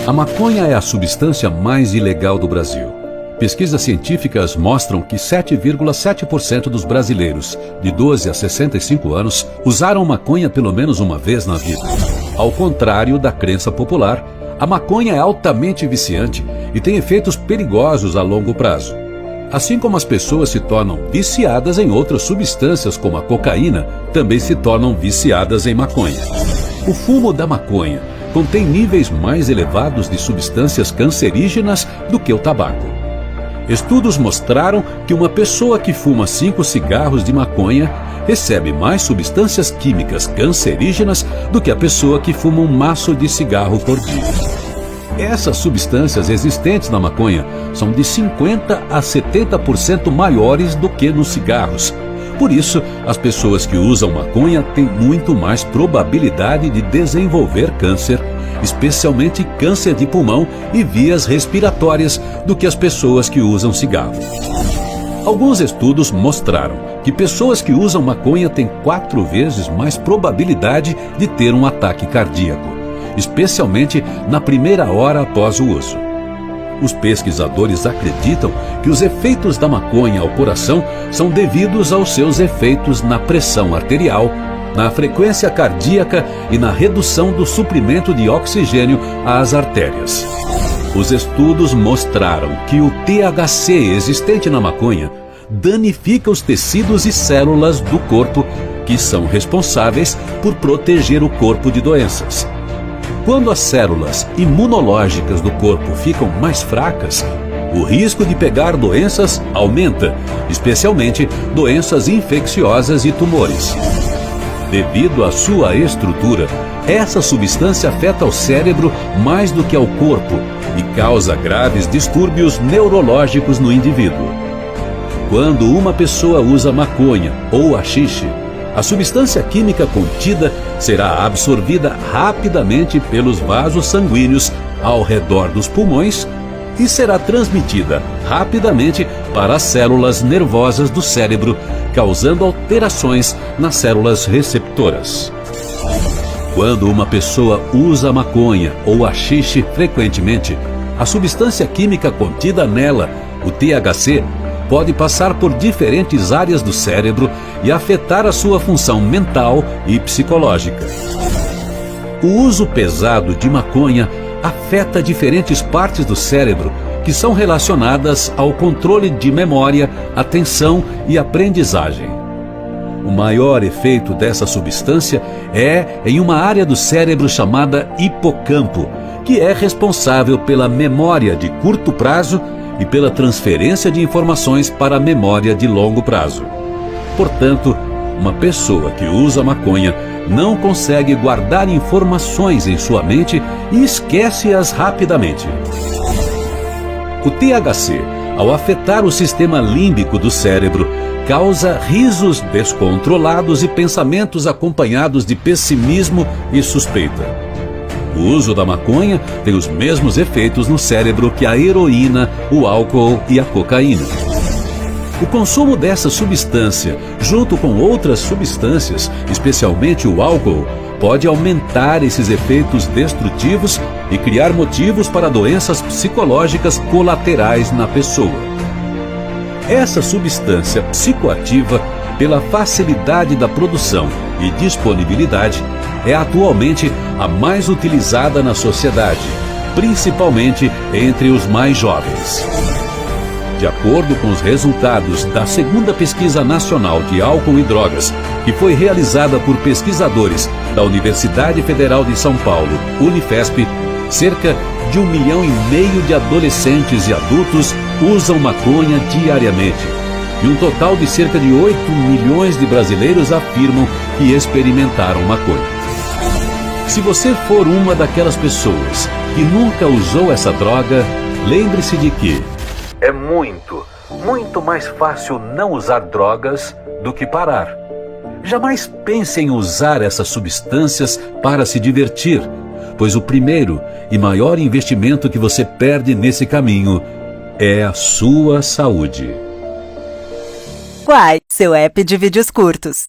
A maconha é a substância mais ilegal do Brasil. Pesquisas científicas mostram que 7,7% dos brasileiros de 12 a 65 anos usaram maconha pelo menos uma vez na vida. Ao contrário da crença popular, a maconha é altamente viciante e tem efeitos perigosos a longo prazo. Assim como as pessoas se tornam viciadas em outras substâncias como a cocaína, também se tornam viciadas em maconha. O fumo da maconha contém níveis mais elevados de substâncias cancerígenas do que o tabaco. Estudos mostraram que uma pessoa que fuma 5 cigarros de maconha recebe mais substâncias químicas cancerígenas do que a pessoa que fuma um maço de cigarro por dia. Essas substâncias existentes na maconha são de 50% a 70% maiores do que nos cigarros. Por isso, as pessoas que usam maconha têm muito mais probabilidade de desenvolver câncer, especialmente câncer de pulmão e vias respiratórias, do que as pessoas que usam cigarro. Alguns estudos mostraram que pessoas que usam maconha têm 4 vezes mais probabilidade de ter um ataque cardíaco, especialmente na primeira hora após o uso. Os pesquisadores acreditam que os efeitos da maconha ao coração são devidos aos seus efeitos na pressão arterial, na frequência cardíaca e na redução do suprimento de oxigênio às artérias. Os estudos mostraram que o THC existente na maconha danifica os tecidos e células do corpo, que são responsáveis por proteger o corpo de doenças. Quando as células imunológicas do corpo ficam mais fracas, o risco de pegar doenças aumenta, especialmente doenças infecciosas e tumores. Devido à sua estrutura, essa substância afeta o cérebro mais do que ao corpo e causa graves distúrbios neurológicos no indivíduo. Quando uma pessoa usa maconha ou haxixe, a substância química contida será absorvida rapidamente pelos vasos sanguíneos ao redor dos pulmões e será transmitida rapidamente para as células nervosas do cérebro, causando alterações nas células receptoras. Quando uma pessoa usa maconha ou haxixe frequentemente, a substância química contida nela, o THC, pode passar por diferentes áreas do cérebro e afetar a sua função mental e psicológica. O uso pesado de maconha afeta diferentes partes do cérebro que são relacionadas ao controle de memória, atenção e aprendizagem. O maior efeito dessa substância é em uma área do cérebro chamada hipocampo, que é responsável pela memória de curto prazo e pela transferência de informações para a memória de longo prazo. Portanto, uma pessoa que usa maconha não consegue guardar informações em sua mente e esquece-as rapidamente. O THC, ao afetar o sistema límbico do cérebro, causa risos descontrolados e pensamentos acompanhados de pessimismo e suspeita. O uso da maconha tem os mesmos efeitos no cérebro que a heroína, o álcool e a cocaína. O consumo dessa substância, junto com outras substâncias, especialmente o álcool, pode aumentar esses efeitos destrutivos e criar motivos para doenças psicológicas colaterais na pessoa. Essa substância psicoativa, pela facilidade da produção e disponibilidade, é atualmente a mais utilizada na sociedade, principalmente entre os mais jovens. De acordo com os resultados da segunda pesquisa nacional de álcool e drogas, que foi realizada por pesquisadores da Universidade Federal de São Paulo, Unifesp, cerca de 1,5 milhão de adolescentes e adultos usam maconha diariamente. E um total de cerca de 8 milhões de brasileiros afirmam que experimentaram maconha. Se você for uma daquelas pessoas que nunca usou essa droga, lembre-se de que é muito mais fácil não usar drogas do que parar. Jamais pense em usar essas substâncias para se divertir, pois o primeiro e maior investimento que você perde nesse caminho é a sua saúde. Quai, seu app de vídeos curtos.